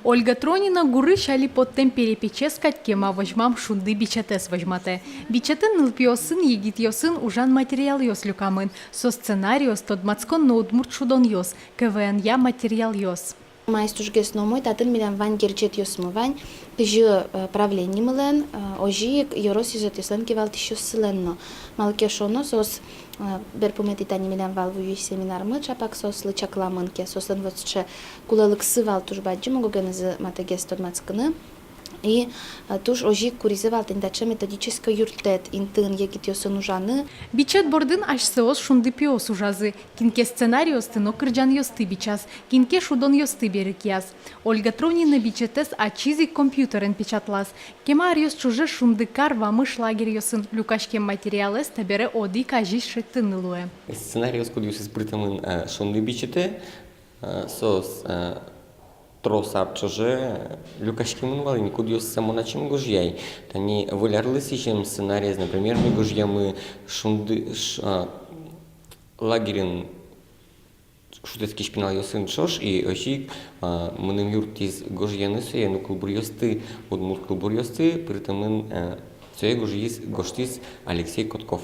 Ольга Тронина гуры шали подтем перепеческать кема возьмам шунды бичатес возьмате. Бичатын нылпиосын егитьосын ужан материал йос люкамын. Со сценариос тот мацкон ноутмурт шудон йос. КВН я материал йос. Майстужгес номой татын милан вань герчет йосму вань. Кыжы правление мылен, ожи йорос изот йослен кевал тишос сыленно. Малке шоно сос берпуметитани милан валву юй семинармы чапак сос лычакламынке сослен вотче кулалык сывал тужбаджи могогенезы матагес тот мацкыны. И туж ожи куризывал тендача методический юртет интын егитьосын ужаны. Бичет бордын ашсеос шунды пиос ужазы. Кинке сценариос тыно кырджан йосты бичас. Кинке шудон йосты берекияс. Ольга Тронина бичетес ачизи компьютерен печатлас. Кема ариос чуже шунды кар вамыш лагерь йосын. Люкашке материалес табере оди кажи шеттынылуэ. Сценариос кудиус испритамын шунды бичете сос тросар чуже люкашки мунвалин кудиус самоначим гужьяй. Тани вылерлыси чем сценарий, например, мы гужьямы шунды лагерин шутецки шпинал йосын шош и ощи мыным юртиз гужьяны сое ну кулбурьосты удмур кулбурьосты притамын сое гужьиз гоштиз Алексей Котков.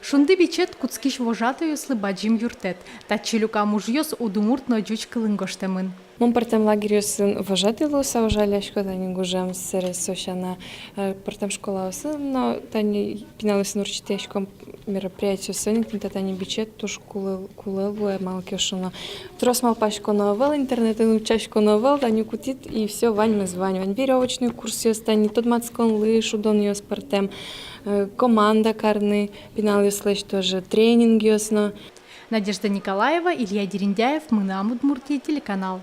Шунды бичет куцкиш вожатый йослы баджим юртет. Тачи люка мужьос удумурт нойджуч кылынгоштемын. Мон партам лагерь сын вожатый луса ужаляшко тани гужам сэрэ сощана партам школа сын, но тани пиналыс нурчитешком мероприятие сын, кинта тани бичет туш кулэлвуэ малкешуна. Трос малпашко новел, интернет учашко новел, тани кутит и все вань мы звань. Вань веревочный курс ёс тани, тот мацкон лыж удон ёс партам, команда карны, пиналыс лэш тоже тренинг ёсно. Надежда Николаева, Илья Дерендяев, мы на Удмуртии, телеканал.